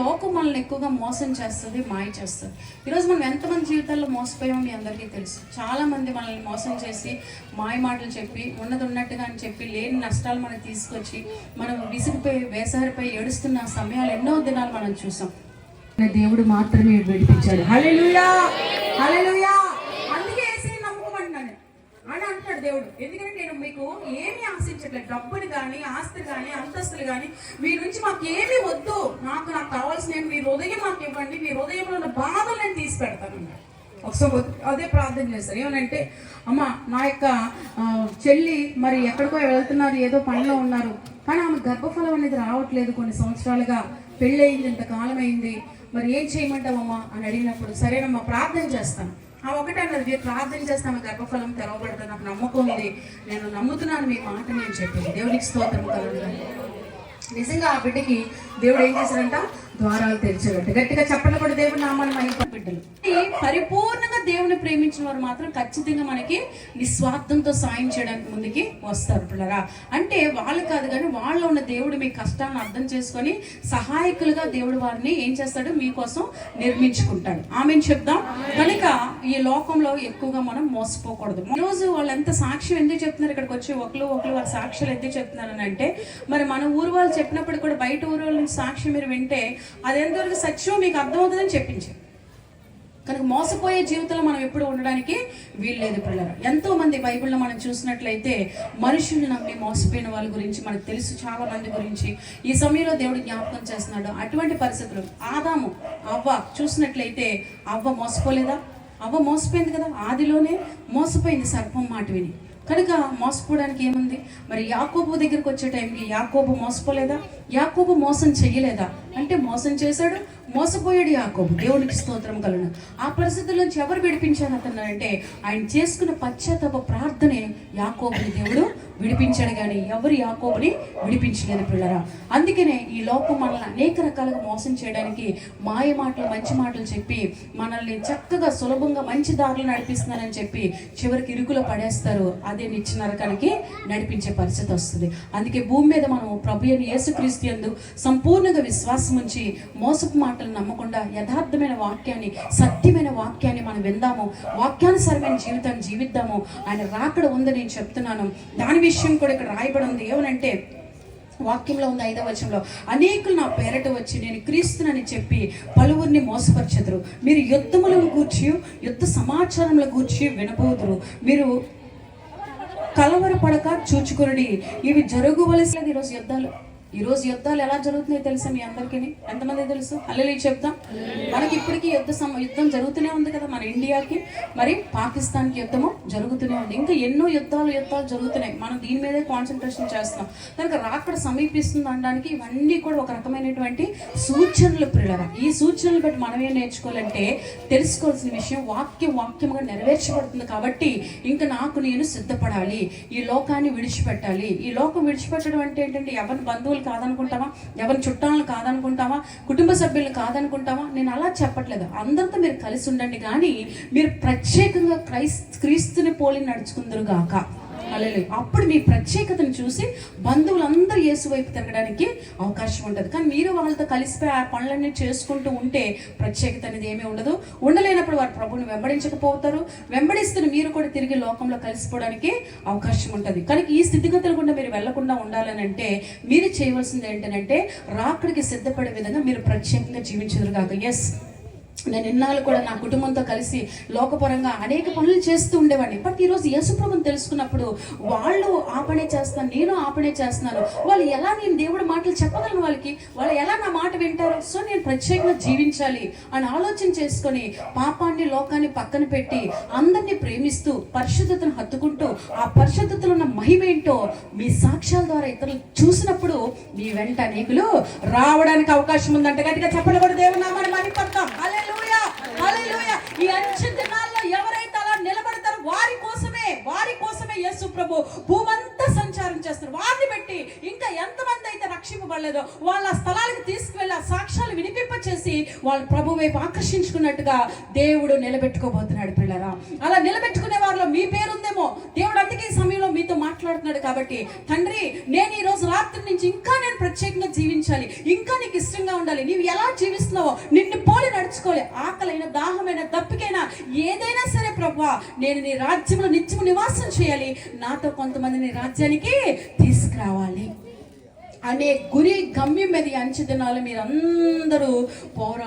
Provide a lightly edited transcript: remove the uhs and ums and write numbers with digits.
లోకం మనల్ని ఎక్కువగా మోసం చేస్తుంది, మాయ చేస్తుంది. ఈరోజు మనం ఎంతమంది జీవితాల్లో మోసపోయామో మీ అందరికీ తెలుసు. చాలామంది మనల్ని మోసం చేసి మాయ మాటలు చెప్పి ఉన్నది ఉన్నట్టుగా అని చెప్పి లేని నష్టాలు మనకు తీసుకొచ్చి మనం విసిగిపోయి వేసరిపై ఏడుస్తున్న సమయాలు ఎన్నో దినాలు మనం చూసాం. దేవుడు మాత్రమే విడిపించాడు. హల్లెలూయా, హల్లెలూయా. అందుకే యేసుని నమ్ముకోమంటున్నాను అని అంటాడు దేవుడు. ఎందుకంటే నేను మీకు ఏమీ ఆశించట్లేదు, డబ్బుని కానీ ఆస్తులు కానీ అంతస్తులు కానీ మీ నుంచి మాకు ఏమీ వద్దు. నాకు కావాల్సిన మీ హృదయం మాకు ఇవ్వండి, మీ హృదయంలో ఉన్న బాధలు నేను తీసి పెడతాను. ఒకసారి అదే ప్రార్థన చేస్తారు. ఏమనంటే, అమ్మ నా యొక్క చెల్లి మరి ఎక్కడికో వెళ్తున్నారు, ఏదో పనిలో ఉన్నారు, కానీ ఆమె గర్భఫలం అనేది రావట్లేదు, కొన్ని సంవత్సరాలుగా పెళ్ళయింది, ఇంతకాలం అయింది, మరి ఏం చేయమంటావమ్మా అని అడిగినప్పుడు, సరేనమ్మా ప్రార్థన చేస్తాను. ఆ ఒకటే అన్నది, మీరు ప్రార్థన చేస్తాను, గర్భఫలం తెరవబడుతుంది, నాకు నమ్మకం ఉంది, నేను నమ్ముతున్నాను మీ మాట నేను చెప్పింది. దేవునికి స్తోత్రం కలుగుతుంది. నిజంగా ఆ బిడ్డకి దేవుడు ఏం చేశాడంట, ద్వారాలు తెరిచాడంట. గట్టిగా చెప్పండి కూడా దేవుడు నామాన్ని మహిమ. బిడ్డలు పరిపూర్ణంగా దేవుని ప్రేమించిన వారు మాత్రం ఖచ్చితంగా మనకి నిస్వార్థంతో సాయం చేయడానికి ముందుకి వస్తారు పిల్లరా. అంటే వాళ్ళు కాదు కానీ వాళ్ళలో ఉన్న దేవుడు మీ కష్టాలను అర్థం చేసుకొని సహాయకులుగా దేవుడు వారిని ఏం చేస్తాడు, మీకోసం నిర్మించుకుంటాడు. ఆమెను చెప్దాం. కనుక ఈ లోకంలో ఎక్కువగా మనం మోసపోకూడదు. ఈరోజు వాళ్ళు ఎంత సాక్ష్యం ఎందుకు చెప్తున్నారు, ఇక్కడికి వచ్చి ఒకరు వారి సాక్ష్యాలు ఎందుకు చెప్తున్నారని అంటే, మరి మన ఊరు వాళ్ళు చెప్పినప్పుడు కూడా బయట ఊరు వాళ్ళ నుంచి సాక్ష్యం మీరు వింటే అది ఎంతవరకు సత్యం మీకు అర్థమవుతుందని చెప్పించారు. కనుక మోసపోయే జీవితంలో మనం ఎప్పుడు ఉండడానికి వీల్లేదు పిల్లలు. ఎంతో మంది బైబిల్లో మనం చూసినట్లయితే మనుషుల్ని నమ్మి మోసపోయిన వాళ్ళ గురించి మనకు తెలుసు, చాలా మంది గురించి ఈ సమయంలో దేవుడు జ్ఞాపకం చేస్తున్నాడు. అటువంటి పరిస్థితులు ఆదాము అవ్వ చూసినట్లయితే, అవ్వ మోసపోలేదా? అవ్వ మోసపోయింది కదా, ఆదిలోనే మోసపోయింది సర్పం మాట విని. కనుక మోసపోవడానికి ఏముంది? మరి యాకోబు దగ్గరికి వచ్చే టైంకి యాకోబు మోసపోలేదా? యాకోబు మోసం చెయ్యలేదా? అంటే మోసం చేశాడు, మోసపోయాడు యాకోబు. దేవునికి స్తోత్రం కలుగును. ఆ పరిస్థితుల నుంచి ఎవరు విడిపించారు అతనంటే, ఆయన చేసుకున్న పశ్చాత్తాప ప్రార్థనే యాకోబుని దేవుడు విడిపించాడు, కానీ ఎవరు యాకోబుని విడిపించలేదు పిల్లరా. అందుకనే ఈ లోకం మనల్ని అనేక రకాలుగా మోసం చేయడానికి మాయ మాటలు, మంచి మాటలు చెప్పి మనల్ని చక్కగా సులభంగా మంచి దారులు నడిపిస్తున్నారని చెప్పి చివరికి ఇరుకులో పడేస్తారు. అదే నిత్య నరకానికి నడిపించే పరిస్థితి వస్తుంది. అందుకే భూమి మీద మనం ప్రభు అయిన యేసుక్రీస్తు యందు సంపూర్ణంగా విశ్వాసం ఉంచి మోసపు మాటలు నమ్మకుండా యథార్థమైన వాక్యాన్ని, సత్యమైన వాక్యాన్ని మనం విందాము, వాక్యానుసారమైన జీవితాన్ని జీవిద్దాము. ఆయన రాకడ ఉందని నేను చెప్తున్నాను. దాని విషయం కూడా ఇక్కడ రాయబడి ఉంది. ఏమనంటే వాక్యంలో ఉంది 5వ వచనంలో, అనేకులు నా పేరట వచ్చి నేను క్రీస్తునని చెప్పి పలువురిని మోసపరచెదరు. మీరు యుద్ధములను గూర్చి, యుద్ధ సమాచారముల గూర్చి వినబోదురు. మీరు కలవరపడక చూచుకొనుడి, ఇవి జరగవలసినది. ఈరోజు యుద్ధాలు ఎలా జరుగుతున్నాయో తెలుసా మీ అందరికీ? ఎంతమంది తెలుసు? హల్లెలూయా చెప్తాం. మనకి ఇప్పటికీ యుద్ధం జరుగుతూనే ఉంది కదా. మన ఇండియాకి మరి పాకిస్తాన్కి యుద్ధము జరుగుతూనే ఉంది. ఇంకా ఎన్నో యుద్ధాలు జరుగుతున్నాయి. మనం దీని మీదే కాన్సన్ట్రేషన్ చేస్తున్నాం. కనుక రాకడ సమీపిస్తుంది అనడానికి ఇవన్నీ కూడా ఒక రకమైనటువంటి సూచనలు పిల్లరా. ఈ సూచనలు బట్టి మనం ఏం నేర్చుకోవాలంటే, తెలుసుకోవాల్సిన విషయం వాక్యముగా నెరవేర్చబడుతుంది. కాబట్టి ఇంకా నేను సిద్ధపడాలి, ఈ లోకాన్ని విడిచిపెట్టాలి. ఈ లోకం విడిచిపెట్టడం అంటే ఏంటంటే, ఎవరిని బంధువులు కాదనుకుంటావా, ఎవరి చుట్టాలను కాదనుకుంటావా, కుటుంబ సభ్యులు కాదనుకుంటావా? నేను అలా చెప్పట్లేదు. అందరితో మీరు కలిసి ఉండండి, కానీ మీరు ప్రత్యేకంగా క్రీస్తుని పోలి నడుచుకుందరు గాక. హల్లెలూయా. అప్పుడు మీ ప్రత్యేకతను చూసి బంధువులందరూ యేసు వైపు తిరగడానికి అవకాశం ఉంటుంది. కానీ మీరు వాళ్ళతో కలిసిపోయి ఆ పనులన్నీ చేసుకుంటూ ఉంటే ప్రత్యేకత అనేది ఏమీ ఉండదు. ఉండలేనప్పుడు వారు ప్రభువుని వెంబడించకపోతారు. వెంబడిస్తున్న మీరు కూడా తిరిగి లోకంలో కలిసిపోవడానికి అవకాశం ఉంటుంది. కనుక ఈ స్థితిగతులు కూడా మీరు వెళ్లకుండా ఉండాలని అంటే మీరు చేయవలసింది ఏంటంటే, రాకడికి సిద్ధపడే విధంగా మీరు ప్రత్యేకంగా జీవించదురు కాక. ఎస్, నేను ఇన్నాళ్ళు కూడా నా కుటుంబంతో కలిసి లోకపరంగా అనేక పనులు చేస్తూ ఉండేవాడిని. బట్ ఈరోజు యేసుప్రభుని తెలుసుకున్నప్పుడు వాళ్ళు ఆ పనే చేస్తున్నాను, నేను ఆ పనే చేస్తున్నాను. వాళ్ళు ఎలా నేను దేవుడి మాటలు చెప్పగలను, వాళ్ళు ఎలా నా మాట వింటారు? సో నేను ప్రత్యేకంగా జీవించాలి అని ఆలోచన చేసుకొని పాపాన్ని, లోకాన్ని పక్కన పెట్టి అందరినీ ప్రేమిస్తూ పరిశుద్ధతను హత్తుకుంటూ ఆ పరిశుద్ధతలో ఉన్న మహిమ ఏంటో మీ సాక్ష్యాల ద్వారా ఇతరులు చూసినప్పుడు మీ వెంట అనేకులు రావడానికి అవకాశం ఉందంట. గట్టిగా చెప్పలు కూడా దేవుని నామాన్ని మహిమపడతాం. హల్లెలూయా, హల్లెలూయా. ఈ అంచె దినాల్లో ఎవరైతే అలా నిలబడతారో వారి కోసమే యేసు ప్రభు భూమంతా సంచారం చేస్తారు. వారిని బట్టి ఇంకా ఎంతమంది అయితే రక్షింపబడలేదో వాళ్ళ స్థలాలకు తీసుకువెళ్ళి ఆ సాక్ష్యాలు వినిపింపచేసి వాళ్ళ ప్రభు వైపు ఆకర్షించుకున్నట్టుగా దేవుడు నిలబెట్టుకోబోతున్నాడు పిల్లరా. అలా నిలబెట్టుకునే వారిలో మీ పేరుందేమో. దేవుడు అందుకే ఈ సమయంలో మీతో మాట్లాడు మాట్లాడుతున్నాడు. కాబట్టి తండ్రి, నేను ఈ రోజు రాత్రి నుంచి ఇంకా నేను ప్రత్యేకంగా జీవించాలి, ఇంకా నీకు ఇష్టంగా ఉండాలి. నీవు ఎలా జీవిస్తున్నావో నిన్ను పోలి నడుచుకోవాలి. ఆకలైన, దాహమైన, దప్పికైనా ఏదైనా సరే ప్రభువా, నేను నీ రాజ్యంలో నిత్యము నివాసం చేయాలి, నాతో కొంతమంది నీ రాజ్యానికి తీసుకురావాలి అనే గురి, గమ్యం మీద అంచె దినాలు మీరందరూ పోరా